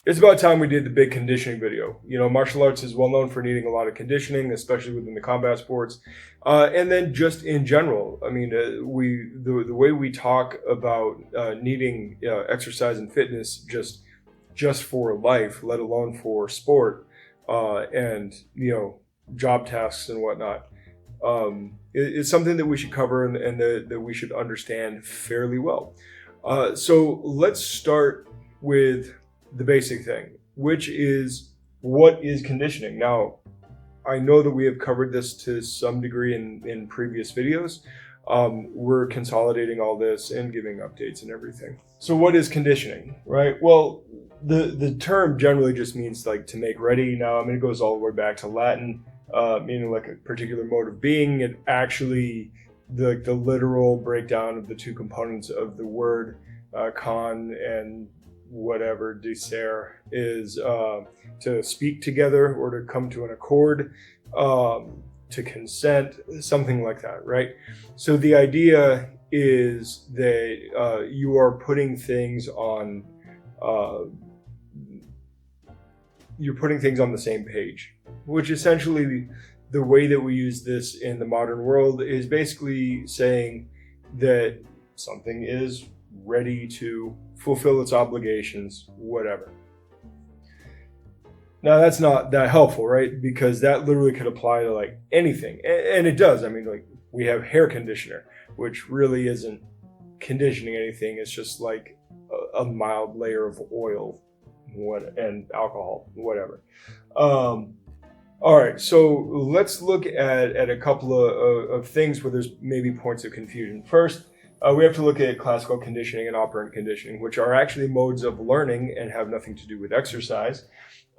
It's about time we did the big conditioning video. You know, martial arts is well known for needing a lot of conditioning, especially within the combat sports. And then just in general, I mean, the way we talk about needing exercise and fitness just for life, let alone for sport and, you know, job tasks and whatnot, it's something that we should cover and that we should understand fairly well. So let's start with the basic thing, which is, what is conditioning? Now, I know that we have covered this to some degree in previous videos. We're consolidating all this and giving updates and everything. So what is conditioning, right? Well, the term generally just means like to make ready. Now, I mean, it goes all the way back to Latin, meaning like a particular mode of being. It actually, the literal breakdown of the two components of the word con and whatever disere is to speak together or to come to an accord, to consent, something like that, right? So the idea is that you are putting things on the same page, which essentially the way that we use this in the modern world is basically saying that something is ready to fulfill its obligations, whatever. Now, that's not that helpful, right? Because that literally could apply to like anything, and it does. I mean, like, we have hair conditioner, which really isn't conditioning anything. It's just like a mild layer of oil and alcohol, whatever. All right, so let's look at a couple of things where there's maybe points of confusion. First, we have to look at classical conditioning and operant conditioning, which are actually modes of learning and have nothing to do with exercise.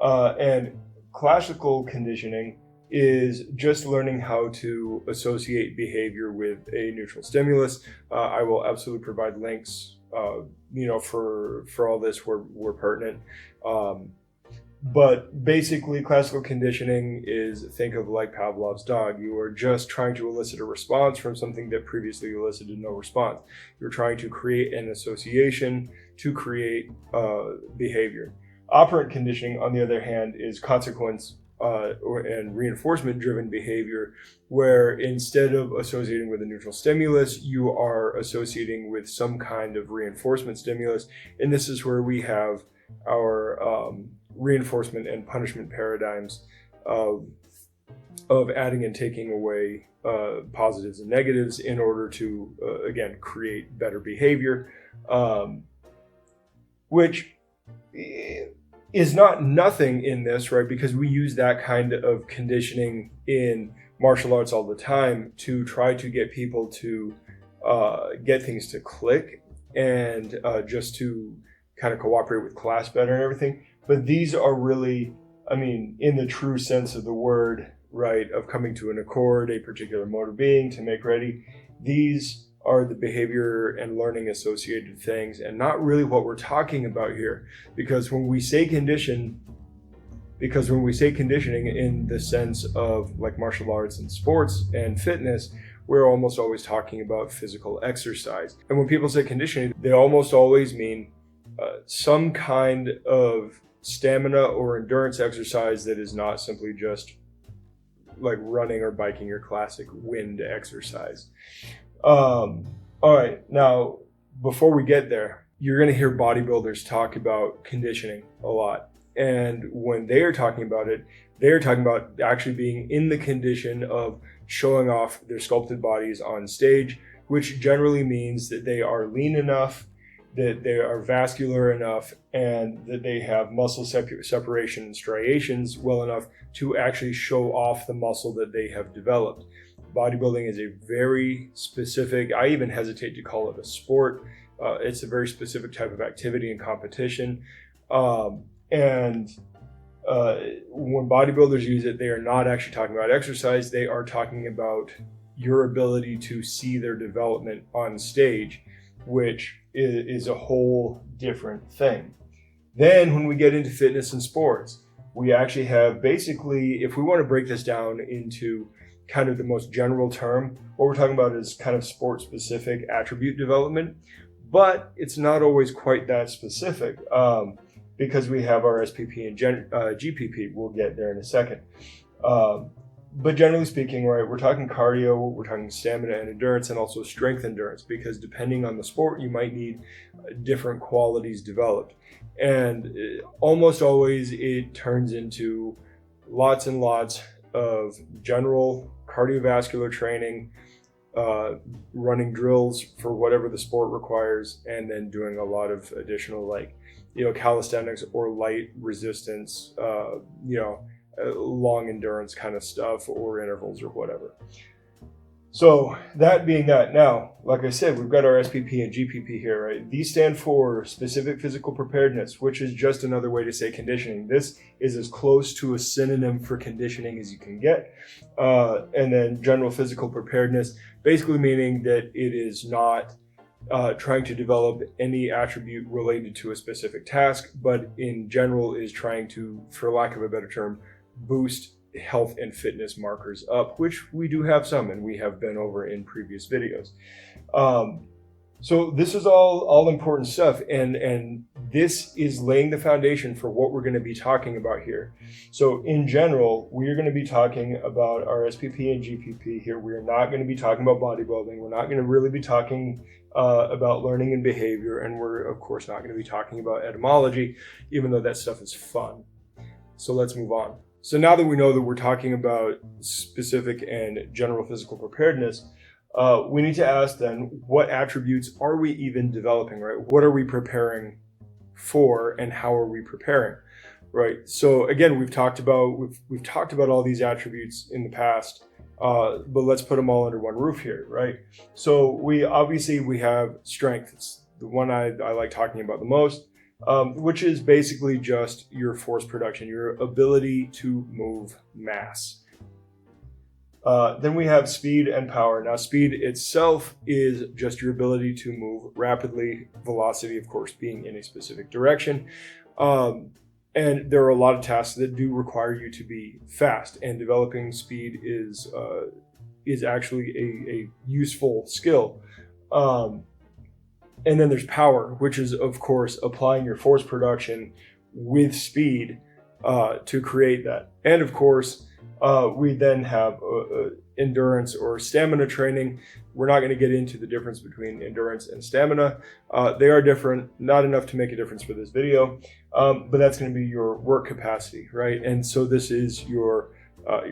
And classical conditioning is just learning how to associate behavior with a neutral stimulus. I will absolutely provide links, for all this where pertinent. But basically, classical conditioning is, think of like Pavlov's dog. You are just trying to elicit a response from something that previously elicited no response. You're trying to create an association to create behavior. Operant conditioning, on the other hand, is consequence and reinforcement-driven behavior, where instead of associating with a neutral stimulus, you are associating with some kind of reinforcement stimulus. And this is where we have our reinforcement and punishment paradigms of adding and taking away positives and negatives in order to, again, create better behavior, which is not nothing in this, right? Because we use that kind of conditioning in martial arts all the time to try to get people to get things to click and just to kind of cooperate with class better and everything. But these are really, I mean, in the true sense of the word, right, of coming to an accord, a particular mode of being, to make ready, these are the behavior and learning associated things, and not really what we're talking about here. Because when we say conditioning in the sense of like martial arts and sports and fitness, we're almost always talking about physical exercise. And when people say conditioning, they almost always mean some kind of stamina or endurance exercise that is not simply just like running or biking, your classic wind exercise. All right, now before we get there, you're going to hear bodybuilders talk about conditioning a lot. And when they are talking about it, they're talking about actually being in the condition of showing off their sculpted bodies on stage, which generally means that they are lean enough, that they are vascular enough, and that they have muscle separation and striations well enough to actually show off the muscle that they have developed. Bodybuilding is a very specific, I even hesitate to call it a sport. It's a very specific type of activity and competition. And when bodybuilders use it, they are not actually talking about exercise. They are talking about your ability to see their development on stage, which is a whole different thing. Then when we get into fitness and sports, we actually have basically, if we want to break this down into kind of the most general term, what we're talking about is kind of sport-specific attribute development, but it's not always quite that specific. because we have our SPP and GPP. We'll get there in a second. But generally speaking, right, we're talking cardio, we're talking stamina and endurance, and also strength endurance, because depending on the sport, you might need different qualities developed. And almost always it turns into lots and lots of general cardiovascular training, running drills for whatever the sport requires, and then doing a lot of additional, like, calisthenics or light resistance, long endurance kind of stuff, or intervals or whatever. So that being that, now, like I said, we've got our SPP and GPP here, right? These stand for specific physical preparedness, which is just another way to say conditioning. This is as close to a synonym for conditioning as you can get. And then general physical preparedness, basically meaning that it is not trying to develop any attribute related to a specific task, but in general is trying to, for lack of a better term, boost health and fitness markers up, which we do have some, and we have been over in previous videos. So this is all important stuff, and this is laying the foundation for what we're going to be talking about here. So in general, we are going to be talking about our SPP and GPP here. We are not going to be talking about bodybuilding. We're not going to really be talking about learning and behavior, and we're of course not going to be talking about etymology, even though that stuff is fun. So let's move on. So now that we know that we're talking about specific and general physical preparedness, we need to ask then, what attributes are we even developing, right? What are we preparing for, and how are we preparing, right? So again, we've talked about all these attributes in the past, but let's put them all under one roof here, right? So we have strength. It's the one I like talking about the most. Which is basically just your force production, your ability to move mass. Then we have speed and power. Now, speed itself is just your ability to move rapidly, velocity, of course, being in a specific direction. And there are a lot of tasks that do require you to be fast, and developing speed is actually a useful skill. And then there's power, which is, of course, applying your force production with speed to create that. And of course, we then have endurance or stamina training. We're not going to get into the difference between endurance and stamina. They are different, not enough to make a difference for this video, but that's going to be your work capacity, right? And so this is your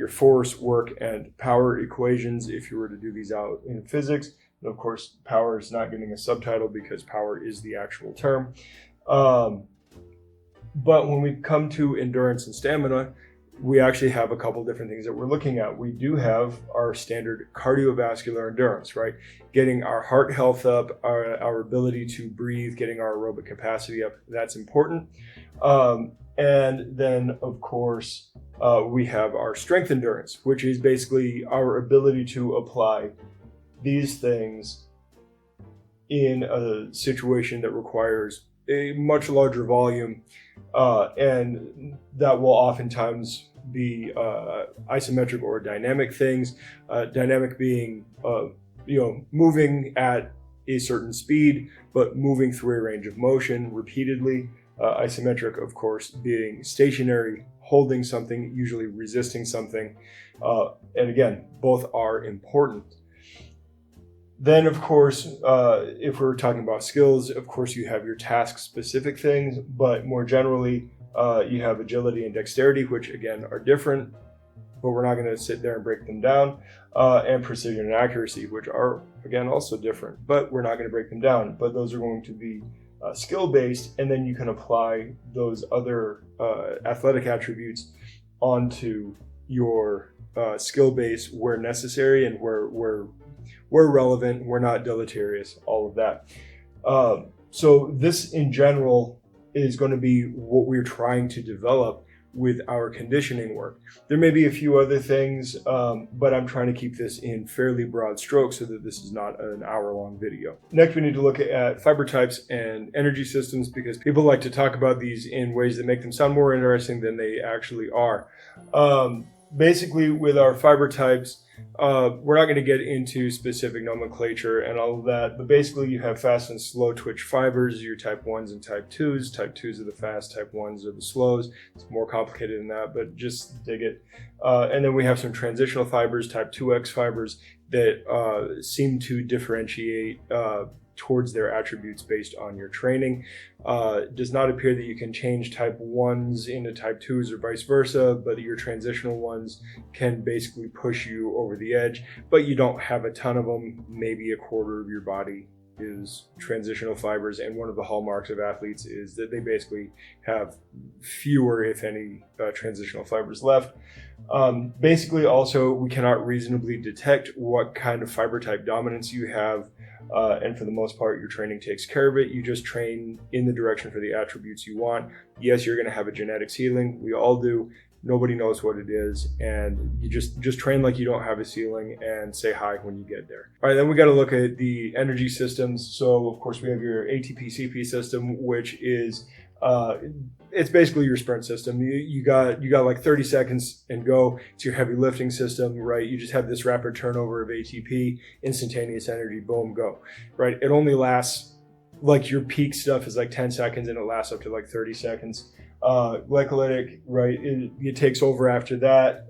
force, work, and power equations if you were to do these out in physics. And of course, power is not getting a subtitle because power is the actual term. But when we come to endurance and stamina, we actually have a couple different things that we're looking at. We do have our standard cardiovascular endurance, right? Getting our heart health up, our ability to breathe, getting our aerobic capacity up, that's important. And then, of course, we have our strength endurance, which is basically our ability to apply these things in a situation that requires a much larger volume, and that will oftentimes be isometric or dynamic things. Dynamic being moving at a certain speed, but moving through a range of motion repeatedly. Isometric, of course, being stationary, holding something, usually resisting something. And again, both are important. Then, of course, if we're talking about skills, of course, you have your task-specific things, but more generally, you have agility and dexterity, which, again, are different, but we're not going to sit there and break them down, and precision and accuracy, which are, again, also different, but we're not going to break them down. But those are going to be skill-based, and then you can apply those other athletic attributes onto your skill base where necessary and where relevant, we're not deleterious, all of that. So this in general is going to be what we're trying to develop with our conditioning work. There may be a few other things, but I'm trying to keep this in fairly broad strokes so that this is not an hour-long video. Next, we need to look at fiber types and energy systems, because people like to talk about these in ways that make them sound more interesting than they actually are. Basically, with our fiber types, We're not going to get into specific nomenclature and all of that, but basically you have fast and slow twitch fibers, your type 1s and type 2s. Type 2s are the fast, type 1s are the slows. It's more complicated than that, but just dig it. And then we have some transitional fibers, type 2X fibers, that seem to differentiate towards their attributes based on your training. It does not appear that you can change type 1s into type 2s or vice versa, but your transitional ones can basically push you over the edge, but you don't have a ton of them. Maybe a quarter of your body is transitional fibers, and one of the hallmarks of athletes is that they basically have fewer, if any, transitional fibers left. Basically, also, we cannot reasonably detect what kind of fiber type dominance you have, and for the most part, your training takes care of it. You just train in the direction for the attributes you want. Yes, you're going to have a genetic ceiling. We all do. Nobody knows what it is, and you just train like you don't have a ceiling and say hi when you get there. All right, then we got to look at the energy systems. So, of course, we have your ATP-CP system, which is it's basically your sprint system. You got like 30 seconds and go. It's your heavy lifting system, right? You just have this rapid turnover of ATP, instantaneous energy, boom, go, right? It only lasts, like your peak stuff is like 10 seconds and it lasts up to like 30 seconds. Glycolytic, right? It takes over after that,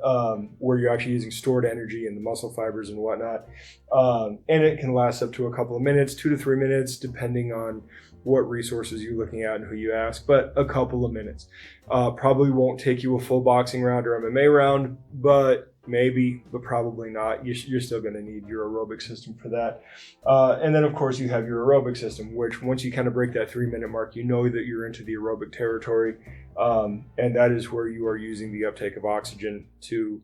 where you're actually using stored energy in the muscle fibers and whatnot. And it can last up to a couple of minutes, 2 to 3 minutes, depending on what resources you're looking at and who you ask, but a couple of minutes. Probably won't take you a full boxing round or MMA round, but maybe, but probably not. You're still going to need your aerobic system for that. And then, of course, you have your aerobic system, which once you kind of break that 3-minute mark, you know that you're into the aerobic territory. And that is where you are using the uptake of oxygen to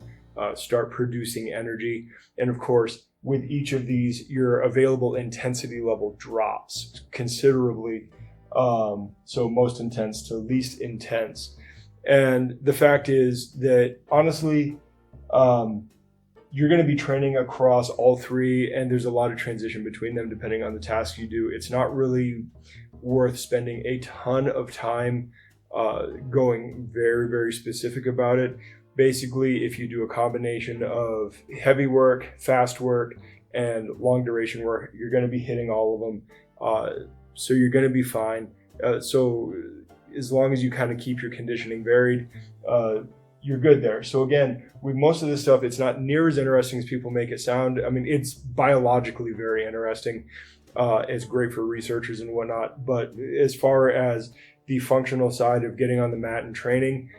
start producing energy. And of course, with each of these, your available intensity level drops considerably. So most intense to least intense. And the fact is that, honestly, you're going to be training across all three, and there's a lot of transition between them depending on the task you do. It's not really worth spending a ton of time going very, very specific about it. Basically, if you do a combination of heavy work, fast work, and long duration work, you're going to be hitting all of them. So you're going to be fine. So as long as you kind of keep your conditioning varied, you're good there. So again, with most of this stuff, it's not near as interesting as people make it sound. I mean, it's biologically very interesting. It's great for researchers and whatnot. But as far as the functional side of getting on the mat and training,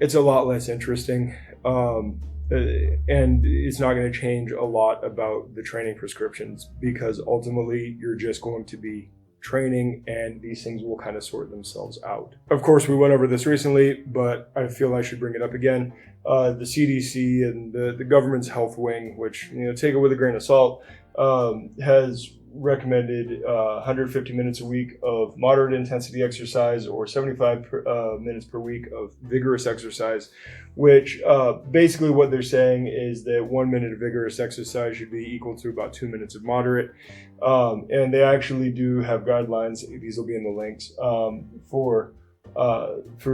it's a lot less interesting. And it's not going to change a lot about the training prescriptions, because ultimately you're just going to be training and these things will kind of sort themselves out. Of course, we went over this recently, but I feel I should bring it up again. The CDC and the government's health wing, which, take it with a grain of salt, has recommended 150 minutes a week of moderate intensity exercise or 75 minutes per week of vigorous exercise, which basically what they're saying is that 1 minute of vigorous exercise should be equal to about 2 minutes of moderate. And they actually do have guidelines, these will be in the links, for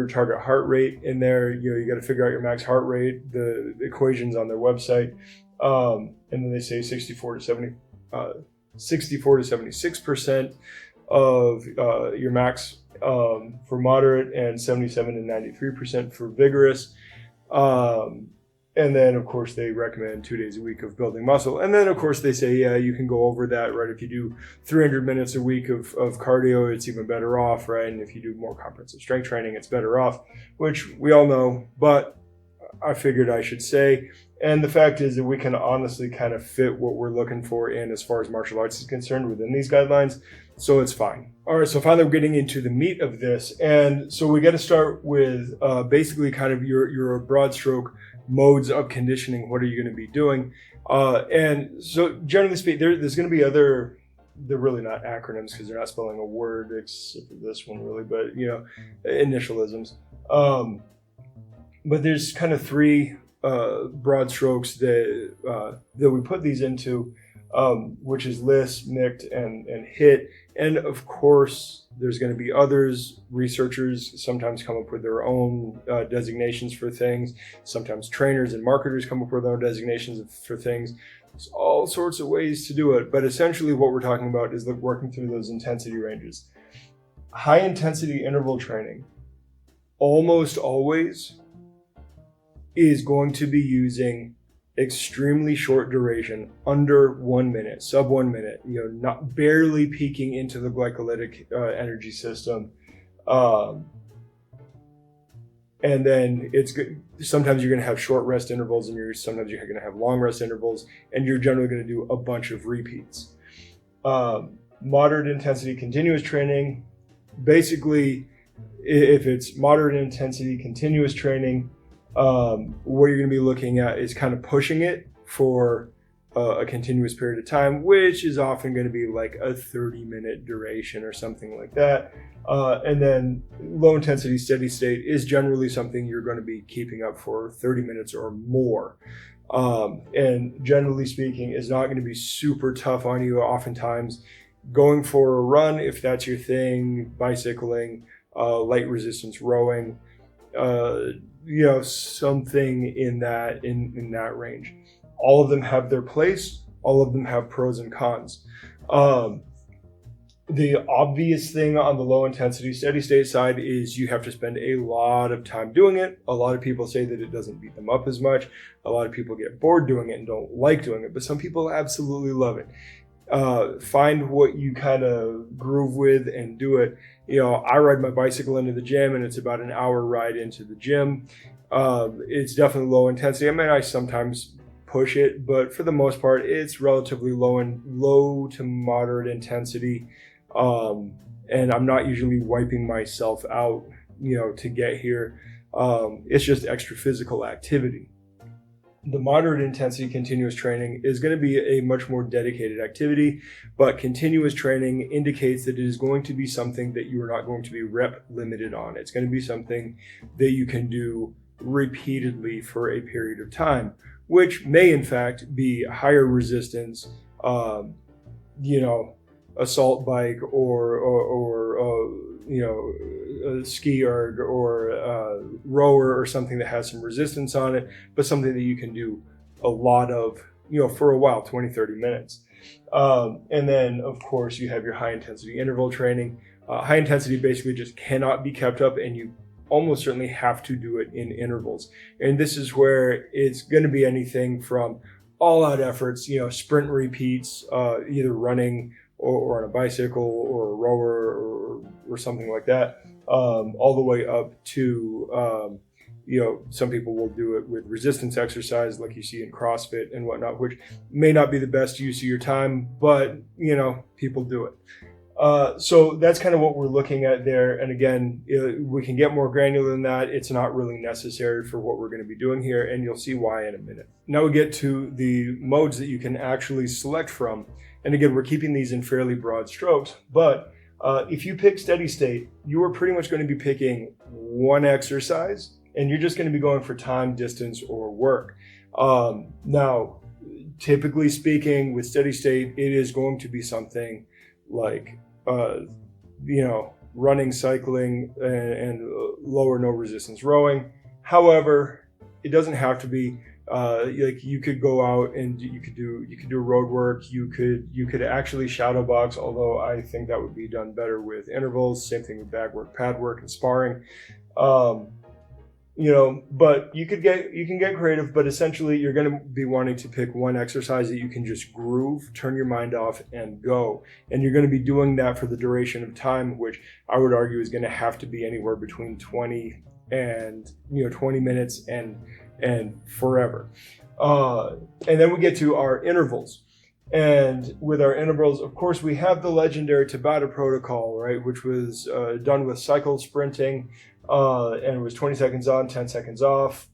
target heart rate in there. You got to figure out your max heart rate, the equations on their website. And then they say 64 to 76% of your max for moderate, and 77 to 93% for vigorous. And then, of course, they recommend 2 days a week of building muscle. And then, of course, they say, yeah, you can go over that, right? If you do 300 minutes a week of cardio, it's even better off, right? And if you do more comprehensive strength training, it's better off, which we all know, but I figured I should say. And the fact is that we can honestly kind of fit what we're looking for in as far as martial arts is concerned within these guidelines. So it's fine. All right, so finally we're getting into the meat of this. And so we got to start with basically kind of your broad stroke modes of conditioning. What are you going to be doing? And so generally speaking, there's going to be other, they're really not acronyms because they're not spelling a word except for this one really, but initialisms. But there's kind of three broad strokes that we put these into. which is list, MICT, and HIT. And of course, there's going to be others. Researchers sometimes come up with their own designations for things. Sometimes trainers and marketers come up with their own designations for things. There's all sorts of ways to do it. But essentially what we're talking about is working through those intensity ranges. High intensity interval training almost always is going to be using extremely short duration, under 1 minute, sub 1 minute, not barely peaking into the glycolytic energy system. And then it's good. Sometimes you're going to have short rest intervals, and sometimes you're going to have long rest intervals, and you're generally going to do a bunch of repeats. Moderate intensity continuous training, basically, if it's moderate intensity continuous training, what you're going to be looking at is kind of pushing it for a continuous period of time, which is often going to be like a 30-minute duration or something like that. And then low intensity steady state is generally something you're going to be keeping up for 30 minutes or more. And generally speaking, is not going to be super tough on you. Oftentimes, going for a run, if that's your thing, bicycling, light resistance rowing, something in that range. All of them have their place. All of them have pros and cons. The obvious thing on the low intensity steady state side is you have to spend a lot of time doing it. A lot of people say that it doesn't beat them up as much. A lot of people get bored doing it and don't like doing it, but some people absolutely love it. Find what you kind of groove with and do it. I ride my bicycle into the gym, and it's about an hour ride into the gym. It's definitely low intensity. I mean, I sometimes push it, but for the most part, it's relatively low to moderate intensity. And I'm not usually wiping myself out, to get here. It's just extra physical activity. The moderate intensity continuous training is going to be a much more dedicated activity, but continuous training indicates that it is going to be something that you are not going to be rep limited on. It's going to be something that you can do repeatedly for a period of time, which may in fact be higher resistance, assault bike or a ski erg or a rower or something that has some resistance on it, but something that you can do a lot of, for a while, 20, 30 minutes. And then, of course, you have your high intensity interval training. High intensity basically just cannot be kept up, and you almost certainly have to do it in intervals. And this is where it's going to be anything from all out efforts, sprint repeats, either running or on a bicycle or a rower or something like that, all the way up to, some people will do it with resistance exercise like you see in CrossFit and whatnot, which may not be the best use of your time, but, people do it. So that's kind of what we're looking at there. And again, we can get more granular than that. It's not really necessary for what we're going to be doing here, and you'll see why in a minute. Now we get to the modes that you can actually select from. And again, we're keeping these in fairly broad strokes, but if you pick steady state, you are pretty much going to be picking one exercise, and you're just going to be going for time, distance, or work. Now, typically speaking, with steady state, it is going to be something like, running, cycling, and low or no resistance rowing. However, it doesn't have to be. Like you could go out and you could do road work. You could actually shadow box, although I think that would be done better with intervals. Same thing with bag work, pad work, and sparring. But you can get creative, but essentially you're going to be wanting to pick one exercise that you can just groove, turn your mind off, and go. And you're going to be doing that for the duration of time, which I would argue is going to have to be anywhere between 20 minutes and forever. And then we get to our intervals. And with our intervals, of course, we have the legendary Tabata Protocol, right, which was done with cycle sprinting, and it was 20 seconds on, 10 seconds off,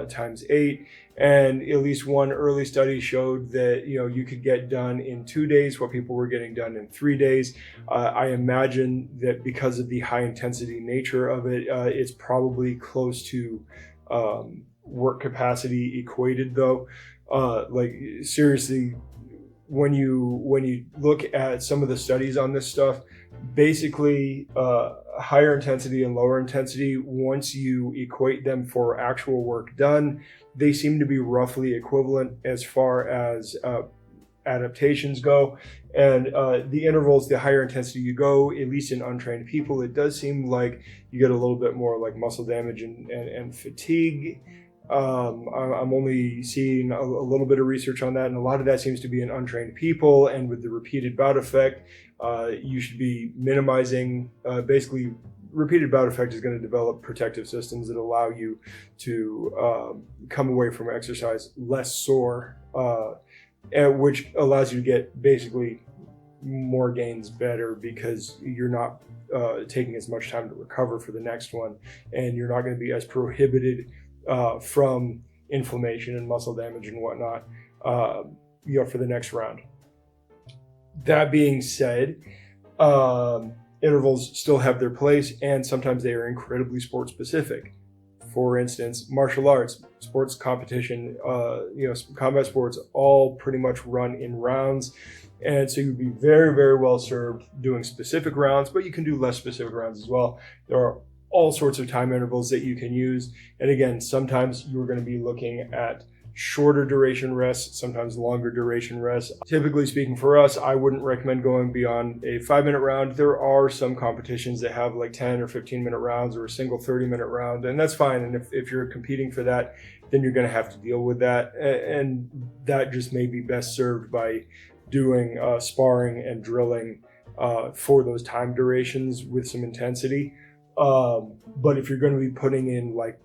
times 8. And at least one early study showed that, you could get done in 2 days what people were getting done in 3 days. I imagine that because of the high intensity nature of it, it's probably close to work capacity equated, though. Seriously, when you look at some of the studies on this stuff, basically higher intensity and lower intensity, once you equate them for actual work done, they seem to be roughly equivalent as far as adaptations go. And the intervals, the higher intensity you go, at least in untrained people, it does seem like you get a little bit more like muscle damage and fatigue. I'm only seeing a little bit of research on that, and a lot of that seems to be in untrained people. And with the repeated bout effect, you should be minimizing. Basically, repeated bout effect is going to develop protective systems that allow you to come away from exercise less sore, which allows you to get basically more gains better, because you're not taking as much time to recover for the next one, and you're not going to be as prohibited from inflammation and muscle damage and whatnot, for the next round. That being said, intervals still have their place, and sometimes they are incredibly sport specific. For instance, martial arts, sports competition, combat sports all pretty much run in rounds. And so you'd be very, very well served doing specific rounds, but you can do less specific rounds as well. There are all sorts of time intervals that you can use. And again, sometimes you're going to be looking at shorter duration rests, sometimes longer duration rests. Typically speaking for us, I wouldn't recommend going beyond a 5-minute round. There are some competitions that have like 10 or 15-minute rounds or a single 30-minute round, and that's fine. And if you're competing for that, then you're going to have to deal with that. And that just may be best served by doing sparring and drilling for those time durations with some intensity. But if you're going to be putting in like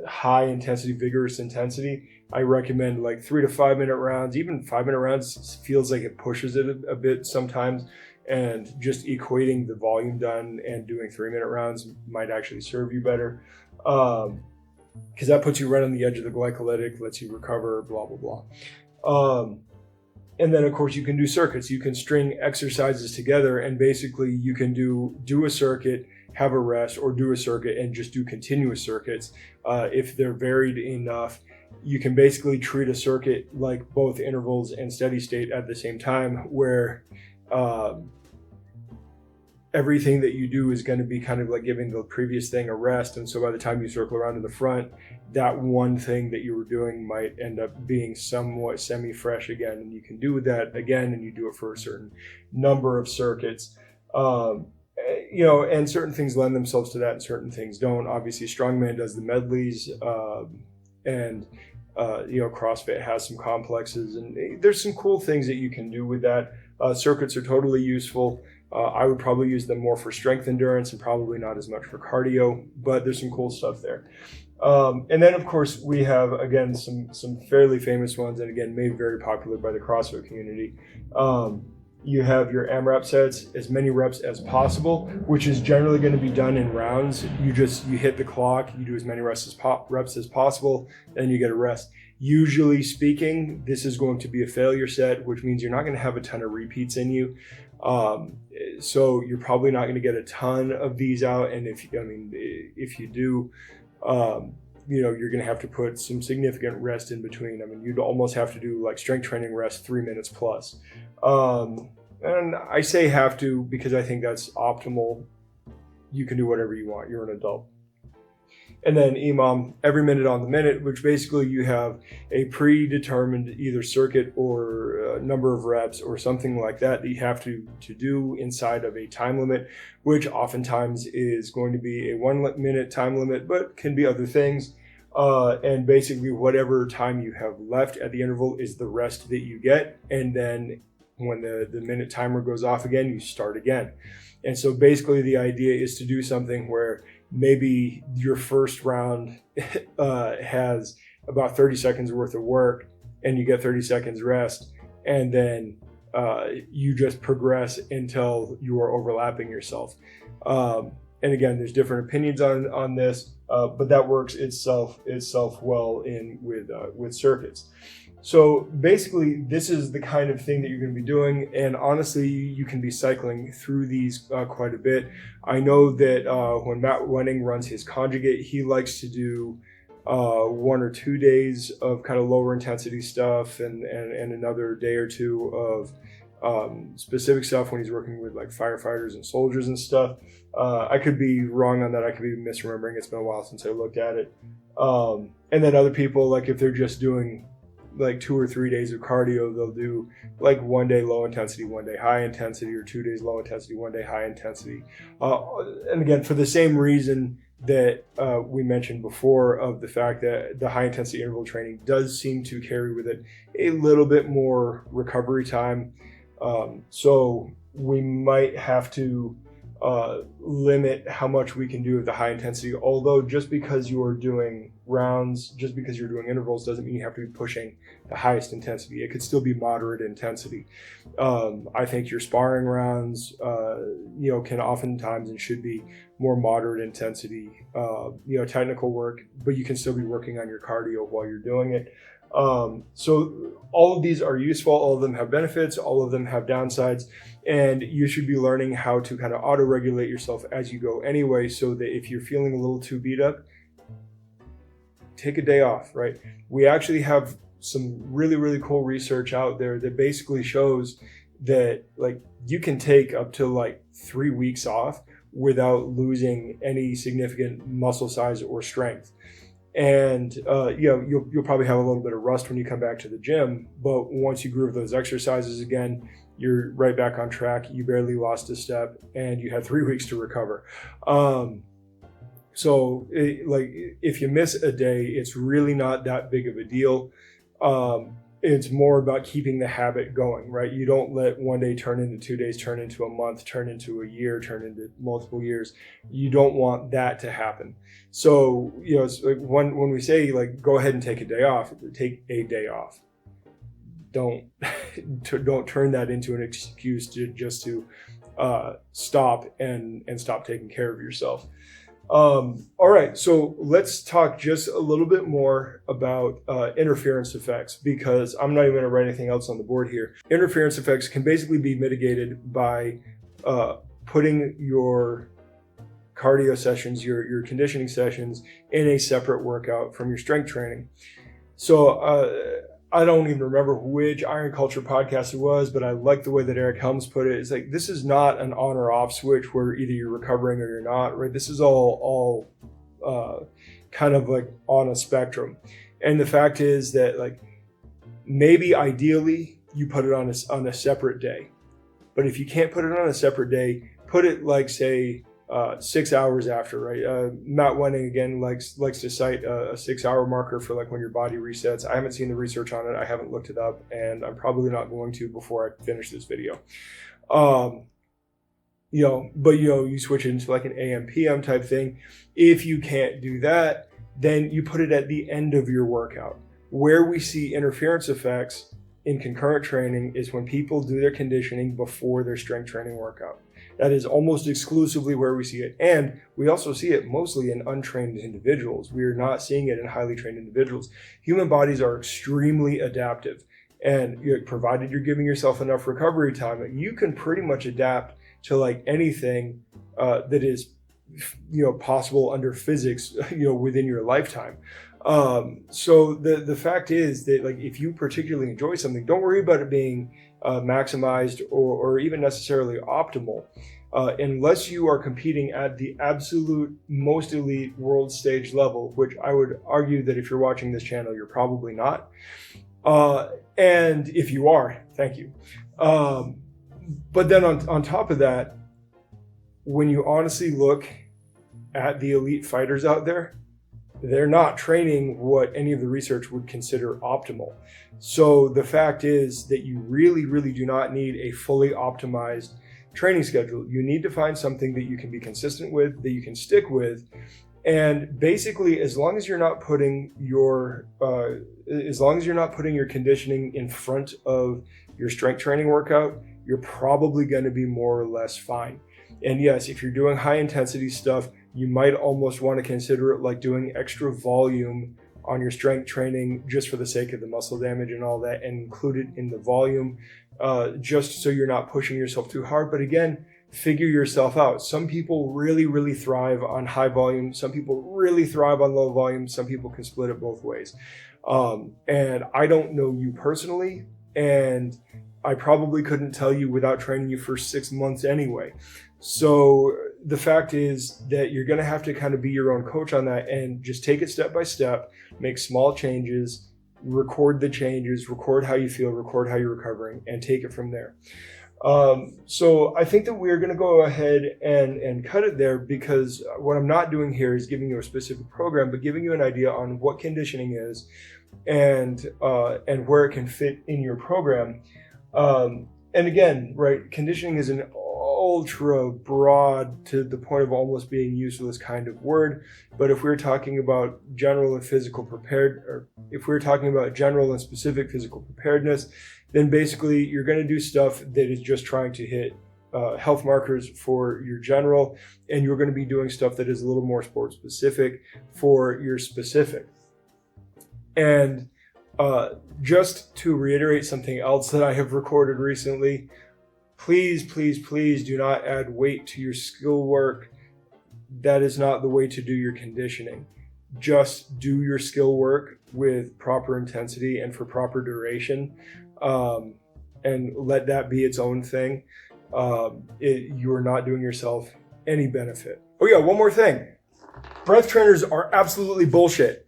high intensity, vigorous intensity, I recommend like 3 to 5 minute rounds. Even 5-minute rounds feels like it pushes it a bit sometimes, and just equating the volume done and doing 3-minute rounds might actually serve you better, because that puts you right on the edge of the glycolytic, lets you recover, blah blah blah. And then of course you can do circuits. You can string exercises together, and basically you can do a circuit, have a rest, or do a circuit and just do continuous circuits. If they're varied enough, you can basically treat a circuit like both intervals and steady state at the same time, where everything that you do is going to be kind of like giving the previous thing a rest. And so by the time you circle around to the front, that one thing that you were doing might end up being somewhat semi-fresh again. And you can do that again, and you do it for a certain number of circuits. And certain things lend themselves to that and certain things don't. Obviously, Strongman does the medleys, and CrossFit has some complexes, and there's some cool things that you can do with that. Circuits are totally useful. I would probably use them more for strength endurance and probably not as much for cardio, but there's some cool stuff there. And then of course we have, again, some fairly famous ones, and again made very popular by the CrossFit community. You have your Amrap sets, as many reps as possible, which is generally going to be done in rounds. You hit the clock, you do as many reps as possible, then you get a rest. Usually speaking, this is going to be a failure set, which means you're not going to have a ton of repeats in you. So you're probably not going to get a ton of these out. And if you do, you're going to have to put some significant rest in between. I mean, you'd almost have to do like strength training rest 3 minutes plus. And I say have to because I think that's optimal. You can do whatever you want. You're an adult. And then EMOM, every minute on the minute, which basically you have a predetermined either circuit or number of reps or something like that you have to do inside of a time limit, which oftentimes is going to be a 1 minute time limit, but can be other things. And basically whatever time you have left at the interval is the rest that you get. And then when the minute timer goes off again, you start again. And so basically the idea is to do something where maybe your first round has about 30 seconds worth of work and you get 30 seconds rest, and then you just progress until you are overlapping yourself. And again, there's different opinions on this, but that works itself well in with circuits. So basically, this is the kind of thing that you're going to be doing, and honestly, you can be cycling through these quite a bit. I know that when Matt Wenning runs his conjugate, he likes to do 1 or 2 days of kind of lower intensity stuff, and another day or two of specific stuff when he's working with like firefighters and soldiers and stuff. I could be wrong on that. I could be misremembering. It's been a while since I looked at it. And then other people, like if they're just doing like 2 or 3 days of cardio, they'll do like 1 day low intensity, 1 day high intensity, or 2 days low intensity, 1 day high intensity. And again, for the same reason that we mentioned before, of the fact that the high intensity interval training does seem to carry with it a little bit more recovery time. So we might have to limit how much we can do at the high intensity, although just because you're doing rounds, just because you're doing intervals, doesn't mean you have to be pushing the highest intensity. It could still be moderate intensity. I think your sparring rounds, can oftentimes and should be more moderate intensity, technical work, but you can still be working on your cardio while you're doing it. So all of these are useful. All of them have benefits. All of them have downsides, and you should be learning how to kind of auto-regulate yourself as you go anyway, so that if you're feeling a little too beat up, take a day off, right? We actually have some really, really cool research out there that basically shows that like you can take up to like 3 weeks off without losing any significant muscle size or strength. And you'll probably have a little bit of rust when you come back to the gym, but once you groove those exercises again, you're right back on track. You barely lost a step, and you had 3 weeks to recover. So if you miss a day, it's really not that big of a deal. It's more about keeping the habit going, right? You don't let 1 day turn into 2 days, turn into a month, turn into a year, turn into multiple years. You don't want that to happen. So, it's like when we say like, go ahead and take a day off, take a day off. Don't turn that into an excuse to stop and stop taking care of yourself. All right, so let's talk just a little bit more about interference effects, because I'm not even going to write anything else on the board here. Interference effects can basically be mitigated by putting your cardio sessions, your conditioning sessions, in a separate workout from your strength training. So I don't even remember which Iron Culture podcast it was, but I like the way that Eric Helms put it. It's like, this is not an on or off switch where either you're recovering or you're not, right? This is all kind of like on a spectrum. And the fact is that like maybe ideally you put it on a separate day, but if you can't put it on a separate day, put it like say 6 hours after, right? Matt Wenning again likes to cite a 6-hour marker for like when your body resets. I haven't seen the research on it. I haven't looked it up, and I'm probably not going to before I finish this video. You switch it into like an AM PM type thing. If you can't do that, then you put it at the end of your workout. Where we see interference effects in concurrent training is when people do their conditioning before their strength training workout. That is almost exclusively where we see it. And we also see it mostly in untrained individuals. We are not seeing it in highly trained individuals. Human bodies are extremely adaptive. And provided you're giving yourself enough recovery time, you can pretty much adapt to like anything that is possible under physics within your lifetime. So the fact is that like if you particularly enjoy something, don't worry about it being maximized or even necessarily optimal, unless you are competing at the absolute most elite world stage level, which I would argue that if you're watching this channel, you're probably not. And if you are, thank you. But then on top of that, when you honestly look at the elite fighters out there, they're not training what any of the research would consider optimal. So the fact is that you really, really do not need a fully optimized training schedule. You need to find something that you can be consistent with, that you can stick with. And basically, as long as you're not putting your conditioning in front of your strength training workout, you're probably going to be more or less fine. And yes, if you're doing high intensity stuff, you might almost want to consider it like doing extra volume on your strength training just for the sake of the muscle damage and all that, and include it in the volume just so you're not pushing yourself too hard. But again, figure yourself out. Some people really thrive on high volume. Some people really thrive on low volume. Some people can split it both ways. And I don't know you personally, and I probably couldn't tell you without training you for 6 months anyway. So the fact is that you're going to have to kind of be your own coach on that and just take it step by step, make small changes, record the changes, record how you feel, record how you're recovering, and take it from there. So I think that we're going to go ahead and cut it there, because what I'm not doing here is giving you a specific program, but giving you an idea on what conditioning is and where it can fit in your program. And again, right, conditioning is an ultra broad, to the point of almost being useless kind of word. But if we're talking about general and physical prepared, or if we're talking about general and specific physical preparedness, then basically you're going to do stuff that is just trying to hit health markers for your general, and you're going to be doing stuff that is a little more sport specific for your specific. And just to reiterate something else that I have recorded recently, please do not add weight to your skill work. That is not the way to do your conditioning. Just do your skill work with proper intensity and for proper duration, and let that be its own thing. You are not doing yourself any benefit. Oh yeah, one more thing. Breath trainers are absolutely bullshit.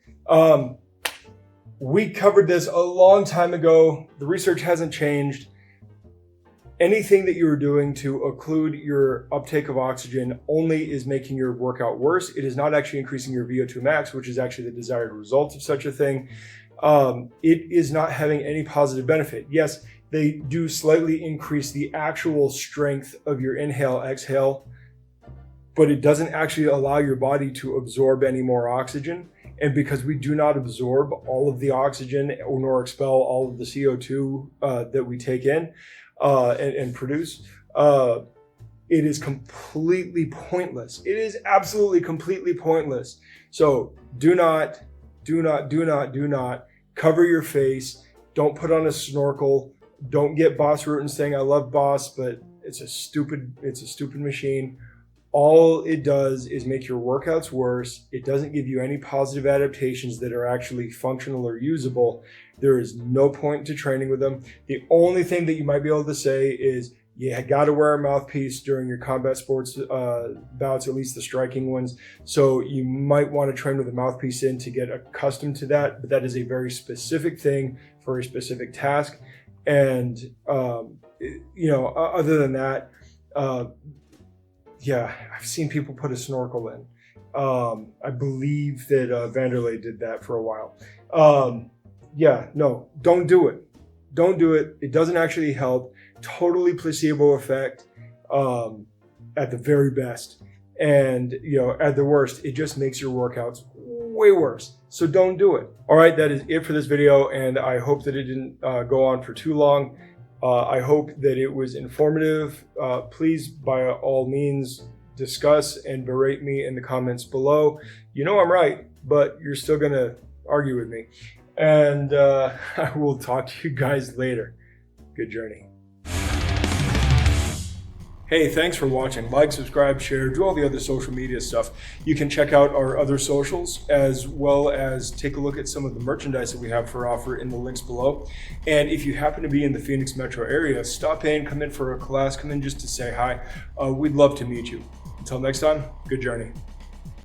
We covered this a long time ago. The research hasn't changed. Anything that you're doing to occlude your uptake of oxygen only is making your workout worse. It is not actually increasing your VO2 max, which is actually the desired result of such a thing. It is not having any positive benefit. Yes, they do slightly increase the actual strength of your inhale-exhale, but it doesn't actually allow your body to absorb any more oxygen. And because we do not absorb all of the oxygen nor expel all of the CO2 that we take in and produce, it is completely pointless. It is absolutely completely pointless. So do not cover your face. Don't put on a snorkel. Don't get Boss Rutan saying I love Boss, but it's a stupid machine. All it does is make your workouts worse. It doesn't give you any positive adaptations that are actually functional or usable. There is no point to training with them. The only thing that you might be able to say is you got to wear a mouthpiece during your combat sports bouts, at least the striking ones. So you might want to train with a mouthpiece in to get accustomed to that. But that is a very specific thing for a specific task. And, other than that, yeah, I've seen people put a snorkel in. I believe that Vanderlei did that for a while. Yeah, no, don't do it. Don't do it. It doesn't actually help. Totally placebo effect at the very best. And, at the worst, it just makes your workouts way worse. So don't do it. All right, that is it for this video. And I hope that it didn't go on for too long. I hope that it was informative. Please, by all means, discuss and berate me in the comments below. You know I'm right, but you're still going to argue with me. And I will talk to you guys later. Good journey. Hey, thanks for watching. Like, subscribe, share, do all the other social media stuff. You can check out our other socials, as well as take a look at some of the merchandise that we have for offer in the links below. And if you happen to be in the Phoenix metro area, stop in, come in for a class, come in just to say hi. We'd love to meet you. Until next time, good journey.